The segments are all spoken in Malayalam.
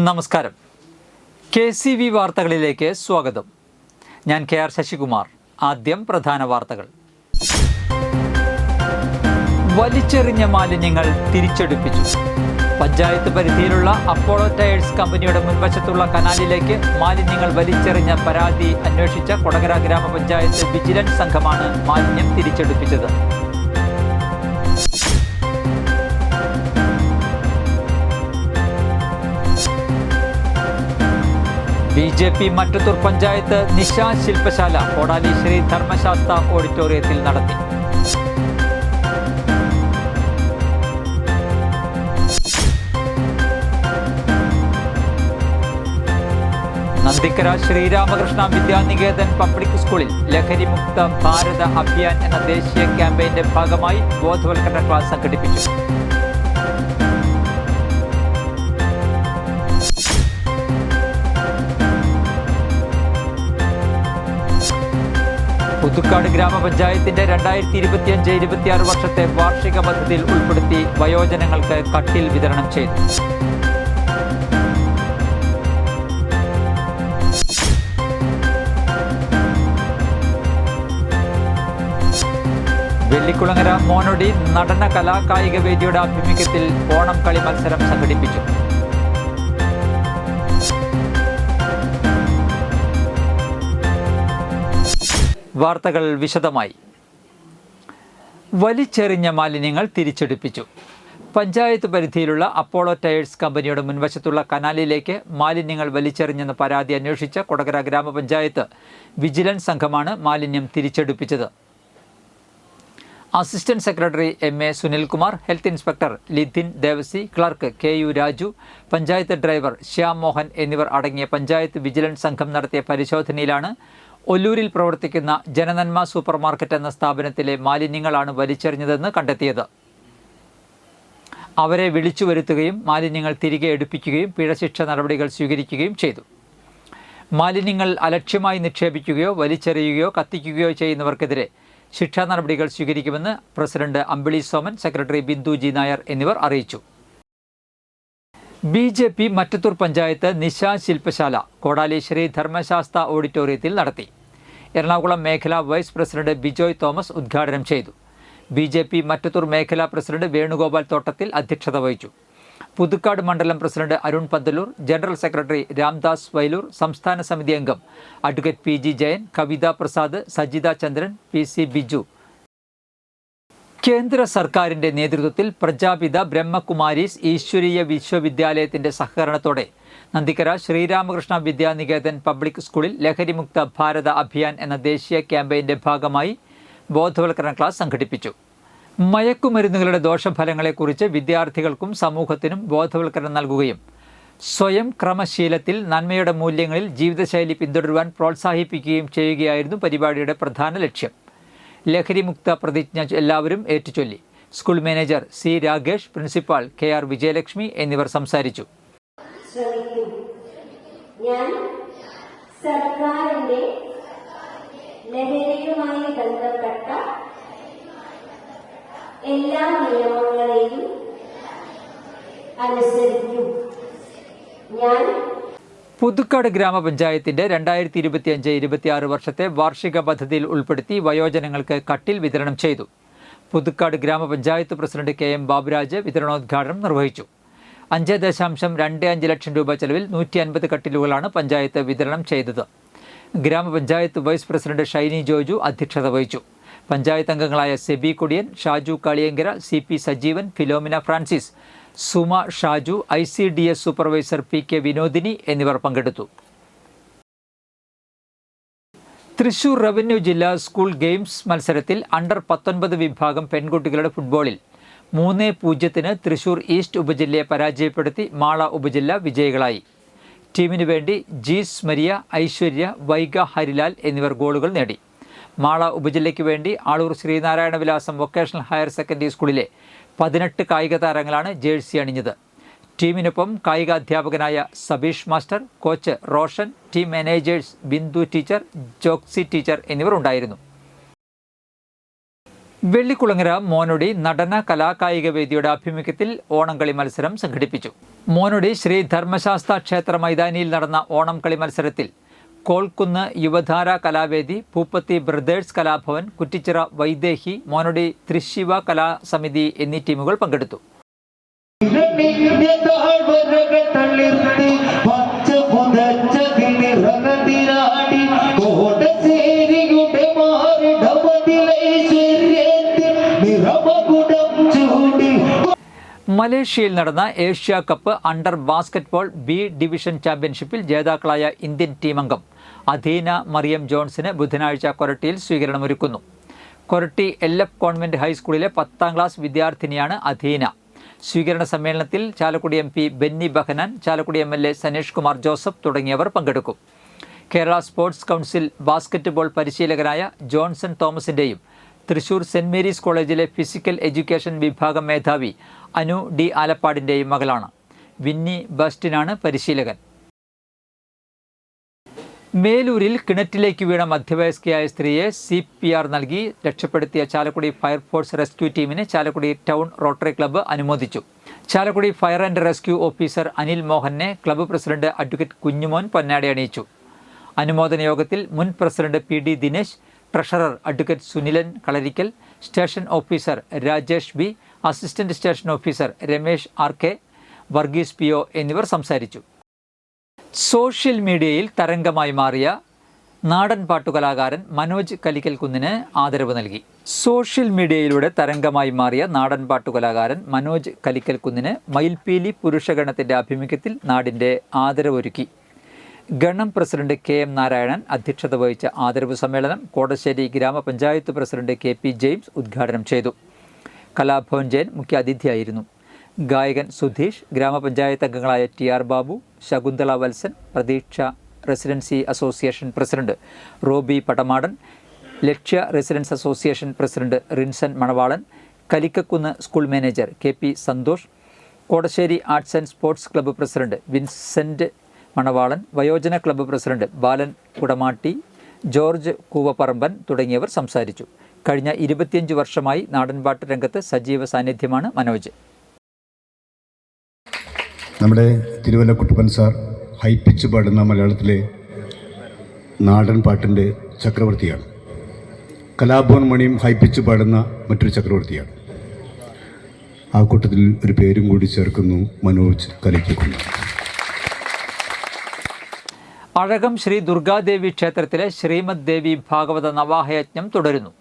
നമസ്കാരം. KCV വാർത്തകളിലേക്ക് സ്വാഗതം. ഞാൻ KR ശശികുമാർ. ആദ്യം പ്രധാന വാർത്തകൾ. വലിച്ചെറിഞ്ഞ മാലിന്യങ്ങൾ തിരിച്ചെടുപ്പിച്ചു. പഞ്ചായത്ത് പരിധിയിലുള്ള അപ്പോളോ ടയേഴ്സ് കമ്പനിയുടെ മുൻവശത്തുള്ള കനാലിലേക്ക് മാലിന്യങ്ങൾ വലിച്ചെറിഞ്ഞ പരാതി അന്വേഷിച്ച കൊടകര ഗ്രാമപഞ്ചായത്ത് വിജിലൻസ് സംഘമാണ് മാലിന്യം തിരിച്ചെടുപ്പിച്ചത്. BJP മറ്റത്തൂർ പഞ്ചായത്ത് നിശാ ശില്പശാല കോടാലി ശ്രീ ധർമ്മശാസ്ത്ര ഓഡിറ്റോറിയത്തിൽ നടത്തി. നന്ദിക്കര ശ്രീരാമകൃഷ്ണ വിദ്യാനികേതൻ പബ്ലിക് സ്കൂളിൽ ലഹരിമുക്ത ഭാരത അഭിയാൻ എന്ന ദേശീയ ക്യാമ്പയിന്റെ ഭാഗമായി ബോധവൽക്കരണ ക്ലാസ് സംഘടിപ്പിച്ചു. പുതുക്കാട് ഗ്രാമപഞ്ചായത്തിന്റെ 2025-26 വർഷത്തെ വാർഷിക പദ്ധതിയിൽ ഉൾപ്പെടുത്തി വയോജനങ്ങൾക്ക് കട്ടിൽ വിതരണം ചെയ്തു. വെള്ളിക്കുളങ്ങര മോനൊടി നടന കലാകായിക വേദിയുടെ ആഭിമുഖ്യത്തിൽ ഓണം കളി മത്സരം സംഘടിപ്പിച്ചു. വാർത്തകൾ വിശദമായി. വലിച്ചെറിഞ്ഞ മാലിന്യങ്ങൾ തിരിച്ചെടുപ്പിച്ചു. പഞ്ചായത്ത് പരിധിയിലുള്ള അപ്പോളോ ടയേഴ്സ് കമ്പനിയുടെ മുൻവശത്തുള്ള കനാലിലേക്ക് മാലിന്യങ്ങൾ വലിച്ചെറിഞ്ഞെന്ന പരാതി അന്വേഷിച്ച കൊടകര ഗ്രാമപഞ്ചായത്ത് വിജിലൻസ് സംഘമാണ് മാലിന്യം തിരിച്ചെടുപ്പിച്ചത്. Assistant secretary MA Sunilkumar, health inspector Lithin Devasi, clerk KU Raju, panchayat driver Shyam Mohan എന്നിവർ അടങ്ങിയ പഞ്ചായത്ത് വിജിലൻസ് സംഘം നടത്തിയ പരിശോധനയിലാണ് ഒല്ലൂരിൽ പ്രവർത്തിക്കുന്ന ജനനന്മ സൂപ്പർ മാർക്കറ്റ് എന്ന സ്ഥാപനത്തിലെ മാലിന്യങ്ങളാണ് വലിച്ചെറിഞ്ഞതെന്ന് കണ്ടെത്തിയത്. അവരെ വിളിച്ചു വരുത്തുകയും മാലിന്യങ്ങൾ തിരികെ എടുപ്പിക്കുകയും പിഴശിക്ഷ നടപടികൾ സ്വീകരിക്കുകയും ചെയ്തു. മാലിന്യങ്ങൾ അലക്ഷ്യമായി നിക്ഷേപിക്കുകയോ വലിച്ചെറിയുകയോ കത്തിക്കുകയോ ചെയ്യുന്നവർക്കെതിരെ ശിക്ഷാ നടപടികൾ സ്വീകരിക്കുമെന്ന് പ്രസിഡന്റ് അമ്പിളി സോമൻ, സെക്രട്ടറി ബിന്ദു G നായർ എന്നിവർ അറിയിച്ചു. BJP മറ്റത്തൂർ പഞ്ചായത്ത് നിശാ ശില്പശാല കോടാലി ശ്രീ ധർമ്മശാസ്ത്ര ഓഡിറ്റോറിയത്തിൽ നടത്തി. എറണാകുളം മേഖലാ വൈസ് പ്രസിഡന്റ് ബിജോയ് തോമസ് ഉദ്ഘാടനം ചെയ്തു. BJP മറ്റത്തൂർ മേഖലാ പ്രസിഡന്റ് വേണുഗോപാൽ തോട്ടത്തിൽ അധ്യക്ഷത വഹിച്ചു. പുതുക്കാട് മണ്ഡലം president Arun Panthalur, general secretary Ramdas Vailur, സംസ്ഥാന സമിതി അംഗം advocate PG Jayan, Kavitha Prasad, Sajitha Chandran, PC Biju. കേന്ദ്ര സർക്കാരിൻ്റെ നേതൃത്വത്തിൽ പ്രജാപിത ബ്രഹ്മകുമാരീസ് ഈശ്വരീയ വിശ്വവിദ്യാലയത്തിൻ്റെ സഹകരണത്തോടെ നന്ദിക്കര ശ്രീരാമകൃഷ്ണ വിദ്യാനികേതൻ പബ്ലിക് സ്കൂളിൽ ലഹരിമുക്ത ഭാരത അഭിയാൻ എന്ന ദേശീയ ക്യാമ്പയിൻ്റെ ഭാഗമായി ബോധവൽക്കരണ ക്ലാസ് സംഘടിപ്പിച്ചു. മയക്കുമരുന്നുകളുടെ ദോഷഫലങ്ങളെക്കുറിച്ച് വിദ്യാർത്ഥികൾക്കും സമൂഹത്തിനും ബോധവൽക്കരണം നൽകുകയും സ്വയം ക്രമശീലത്തിൽ നന്മയുടെ മൂല്യങ്ങളിൽ ജീവിതശൈലി പിന്തുടരുവാൻ പ്രോത്സാഹിപ്പിക്കുകയും ചെയ്യുകയായിരുന്നു പരിപാടിയുടെ പ്രധാന ലക്ഷ്യം. ലഹരിമുക്ത പ്രതിജ്ഞ എല്ലാവരും ഏറ്റുചൊല്ലി. School manager C Ragesh, principal KR Vijayalakshmi എന്നിവർ സംസാരിച്ചു. ഞാൻ സർക്കാരിന്റെ ലഹരിയുമായി ബന്ധപ്പെട്ട എല്ലാ നിയമങ്ങളെയും അനുസരിക്കും. ഞാൻ പുതുക്കാട് ഗ്രാമപഞ്ചായത്തിന്റെ 2025-26 വർഷത്തെ വാർഷിക പദ്ധതിയിൽ ഉൾപ്പെടുത്തി വയോജനങ്ങൾക്ക് കട്ടിൽ വിതരണം ചെയ്തു. പുതുക്കാട് ഗ്രാമപഞ്ചായത്ത് പ്രസിഡന്റ് KM ബാബുരാജ് വിതരണോദ്ഘാടനം നിർവഹിച്ചു. 5.25 ലക്ഷം രൂപ ചെലവിൽ 150 കട്ടിലുകളാണ് പഞ്ചായത്ത് വിതരണം ചെയ്തത്. ഗ്രാമപഞ്ചായത്ത് വൈസ് പ്രസിഡന്റ് ഷൈനി ജോജു അധ്യക്ഷത വഹിച്ചു. പഞ്ചായത്ത് അംഗങ്ങളായ Sebi Kudiyan, Shaju Kaliyankara, CP Sajeevan, Philomina Francis, Suma Shaju, ICDS supervisor PK Vinodini എന്നിവർ പങ്കെടുത്തു. തൃശൂർ റവന്യൂ ജില്ലാ സ്കൂൾ ഗെയിംസ് മത്സരത്തിൽ അണ്ടർ-19 വിഭാഗം പെൺകുട്ടികളുടെ ഫുട്ബോളിൽ 3-0 തൃശൂർ ഈസ്റ്റ് ഉപജില്ലയെ പരാജയപ്പെടുത്തി മാള ഉപജില്ല വിജയികളായി. ടീമിനു വേണ്ടി ജീസ് മരിയ, ഐശ്വര്യ, വൈഗ ഹരിലാൽ എന്നിവർ ഗോളുകൾ നേടി. മാള ഉപജില്ലയ്ക്ക് വേണ്ടി ആളൂർ ശ്രീനാരായണ വിലാസം വൊക്കേഷണൽ ഹയർ സെക്കൻഡറി സ്കൂളിലെ 18 കായിക താരങ്ങളാണ് ജേഴ്സി അണിഞ്ഞത്. ടീമിനൊപ്പം കായിക അധ്യാപകനായ Sabeesh master, coach Roshan, team managers Bindu teacher, Joxy teacher എന്നിവർ ഉണ്ടായിരുന്നു. വെള്ളിക്കുളങ്ങര മോനൊടി നടന കലാകായിക വേദിയുടെ ആഭിമുഖ്യത്തിൽ ഓണം കളി മത്സരം സംഘടിപ്പിച്ചു. മോനൊടി ശ്രീ ധർമ്മശാസ്ത്ര ക്ഷേത്ര മൈതാനിയിൽ നടന്ന ഓണം കളി മത്സരത്തിൽ കോൾക്കുന്ന് യുവധാര കലാവേദി, പൂപ്പത്തി ബ്രദേഴ്സ് കലാഭവൻ, കുറ്റിച്ചിറ വൈദേഹി, മോനൊടി തൃശിവ കലാസമിതി എന്നീ ടീമുകൾ പങ്കെടുത്തു. മലേഷ്യയിൽ നടന്ന Asia cup under basketball B division ചാമ്പ്യൻഷിപ്പിൽ ജേതാക്കളായ ഇന്ത്യൻ ടീമംഗം അധീന മറിയം ജോൺസിന് ബുധനാഴ്ച കൊരട്ടിയിൽ സ്വീകരണമൊരുക്കുന്നു. കൊരട്ടി LF കോൺവെന്റ് ഹൈസ്കൂളിലെ 10ാം ക്ലാസ് വിദ്യാർത്ഥിനിയാണ് അധീന. സ്വീകരണ സമ്മേളനത്തിൽ Chalakudy MP Benny Behanan, Chalakudy MLA Saneesh Kumar Joseph തുടങ്ങിയവർ പങ്കെടുക്കും. കേരള സ്പോർട്സ് കൗൺസിൽ ബാസ്കറ്റ്ബോൾ പരിശീലകനായ ജോൺസൺ തോമസിൻ്റെയും തൃശൂർ സെന്റ് മേരീസ് കോളേജിലെ ഫിസിക്കൽ എഡ്യൂക്കേഷൻ വിഭാഗം മേധാവി അനു ഡി ആലപ്പാടിൻ്റെയും മകളാണ്. വിന്നി ബസ്റ്റിനാണ് പരിശീലകൻ. മേലൂരിൽ കിണറ്റിലേക്ക് വീണ മധ്യവയസ്കയായ സ്ത്രീയെ CPR നൽകി രക്ഷപ്പെടുത്തിയ ചാലക്കുടി ഫയർഫോഴ്സ് റെസ്ക്യൂ ടീമിനെ ചാലക്കുടി ടൗൺ റോട്ടറി ക്ലബ്ബ് അനുമോദിച്ചു. Chalakudy fire and rescue officer Anil മോഹനെ ക്ലബ്ബ് പ്രസിഡന്റ് അഡ്വക്കേറ്റ് കുഞ്ഞുമോൻ പൊന്നാടി അണിയിച്ചു. അനുമോദന യോഗത്തിൽ മുൻ president PD Dinesh, treasurer advocate Sunilan Kalarikkal, station officer Rajesh B, assistant station officer Ramesh RK, Varghese PO എന്നിവർ സംസാരിച്ചു. സോഷ്യൽ മീഡിയയിൽ തരംഗമായി മാറിയ നാടൻ പാട്ടുകലാകാരൻ മനോജ് കലിക്കൽക്കുന്നിന് ആദരവ് നൽകി. സോഷ്യൽ മീഡിയയിലൂടെ തരംഗമായി മാറിയ നാടൻ പാട്ടുകലാകാരൻ മനോജ് കലിക്കൽക്കുന്നിന് മയിൽപീലി പുരുഷഗണത്തിൻ്റെ ആഭിമുഖ്യത്തിൽ നാടിൻ്റെ ആദരവൊരുക്കി. ഗണം പ്രസിഡന്റ് KM നാരായണൻ അധ്യക്ഷത വഹിച്ച ആദരവ് സമ്മേളനം കോടശ്ശേരി ഗ്രാമപഞ്ചായത്ത് പ്രസിഡന്റ് KP ജെയിംസ് ഉദ്ഘാടനം ചെയ്തു. കലാഭവൻ ജയൻ മുഖ്യാതിഥിയായിരുന്നു. ഗായകൻ സുധീഷ്, ഗ്രാമപഞ്ചായത്ത് അംഗങ്ങളായ TR Babu, Shakuntala Valsan, Pratheeksha residency association president Roby Padamadan, Lakshya residence association president Rinson Manavalan, Kalikkakkunnu school manager KP Santhosh, Kodassery arts and sports club president Vincent Manavalan, വയോജന club president Balan Kudamatti, George Koovapparamban തുടങ്ങിയവർ സംസാരിച്ചു. കഴിഞ്ഞ 25 വർഷമായി നാടൻപാട്ട് രംഗത്ത് സജീവ സാന്നിധ്യമാണ് മനോജ്. നമ്മുടെ തിരുവല്ല കുട്ടപ്പൻ സാർ ഹൈപ്പിച്ച് പാടുന്ന മലയാളത്തിലെ നാടൻ പാട്ടിൻ്റെ ചക്രവർത്തിയാണ്. കലാഭവൻ മണിയും ഹൈപ്പിച്ച് പാടുന്ന മറ്റൊരു ചക്രവർത്തിയാണ്. ആ കൂട്ടത്തിൽ ഒരു പേരും കൂടി ചേർക്കുന്നു, മനോജ് കലിക്കൽക്കുന്ന്. അഴകം ശ്രീ ദുർഗാദേവി ക്ഷേത്രത്തിലെ ശ്രീമദ് ദേവി ഭാഗവത നവാഹയജ്ഞം തുടരുന്നു.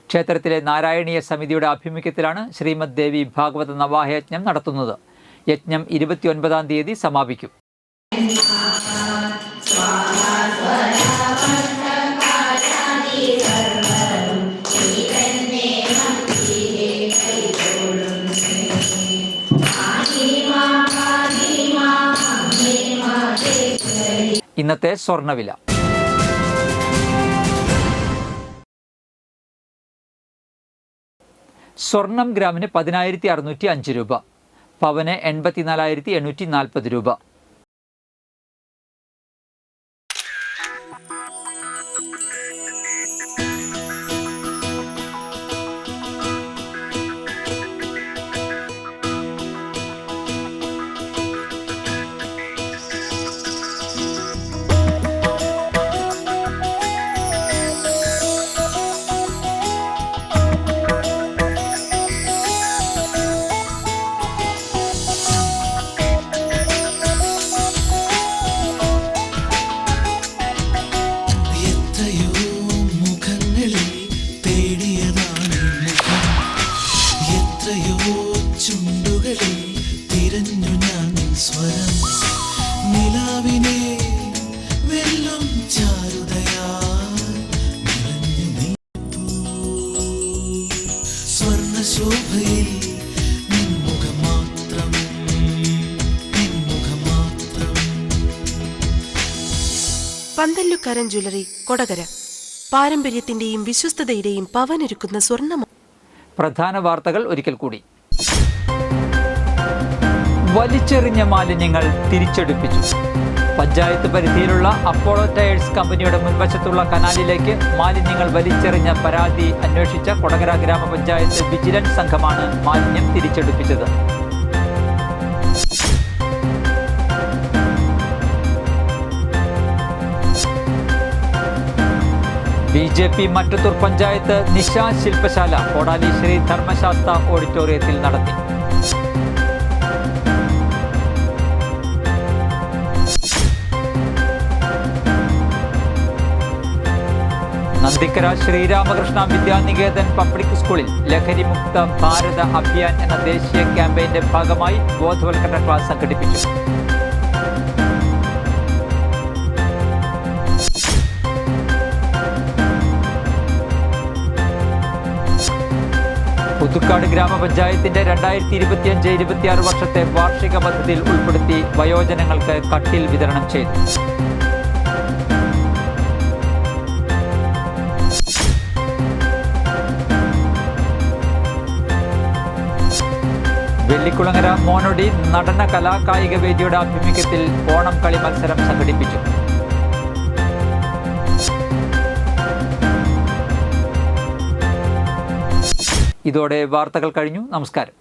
ക്ഷേത്രത്തിലെ നാരായണീയ സമിതിയുടെ ആഭിമുഖ്യത്തിലാണ് ശ്രീമദ് ദേവി ഭാഗവത നവാഹയജ്ഞം നടത്തുന്നത്. യജ്ഞം 29-ാം തീയതി സമാപിക്കും. ഇന്നത്തെ സ്വർണ്ണവില. സ്വർണം ഗ്രാമിന് 10,605 രൂപ, പവന് 84,840 രൂപ. പന്തല്ലുക്കാരൻ ജ്വല്ലറി കൊടകര പാരമ്പര്യത്തിന്റെയും വിശ്വസ്തതയുടെയും പവനൊരുക്കുന്ന സ്വർണ്ണ. പ്രധാന വാർത്തകൾ ഒരിക്കൽ കൂടി. വലിച്ചെറിഞ്ഞ മാലിന്യങ്ങൾ തിരിച്ചെടുപ്പിച്ചു. പഞ്ചായത്ത് പരിധിയിലുള്ള അപ്പോളോ ടയേഴ്സ് കമ്പനിയുടെ മുൻവശത്തുള്ള കനാലിലേക്ക് മാലിന്യങ്ങൾ വലിച്ചെറിഞ്ഞ പരാതി അന്വേഷിച്ച കൊടകര ഗ്രാമപഞ്ചായത്ത് വിജിലൻസ് സംഘമാണ് മാലിന്യം തിരിച്ചെടുപ്പിച്ചത്. BJP മറ്റത്തൂർ പഞ്ചായത്ത് നിശ ശില്പശാല കോടാലി ശ്രീ ധർമ്മശാസ്ത്ര ഓഡിറ്റോറിയത്തിൽ നടത്തി. നന്ദിക്കര ശ്രീരാമകൃഷ്ണ വിദ്യാനികേതൻ പബ്ലിക് സ്കൂളിൽ ലഹരിമുക്ത ഭാരത അഭിയാൻ എന്ന ദേശീയ ക്യാമ്പയിന്റെ ഭാഗമായി ബോധവൽക്കരണ ക്ലാസ് സംഘടിപ്പിച്ചു. പുതുക്കാട് ഗ്രാമപഞ്ചായത്തിന്റെ 2025-26 വർഷത്തെ വാർഷിക പദ്ധതിയിൽ ഉൾപ്പെടുത്തി വയോജനങ്ങൾക്ക് കട്ടിൽ വിതരണം ചെയ്തു. വെള്ളിക്കുളങ്ങര മോനൊടി നടന കലാകായിക വേദിയുടെ ആഭിമുഖ്യത്തിൽ ഓണം കളി മത്സരം സംഘടിപ്പിച്ചു. ഇതോടെ വാർത്തകൾ കഴിഞ്ഞു. നമസ്കാരം.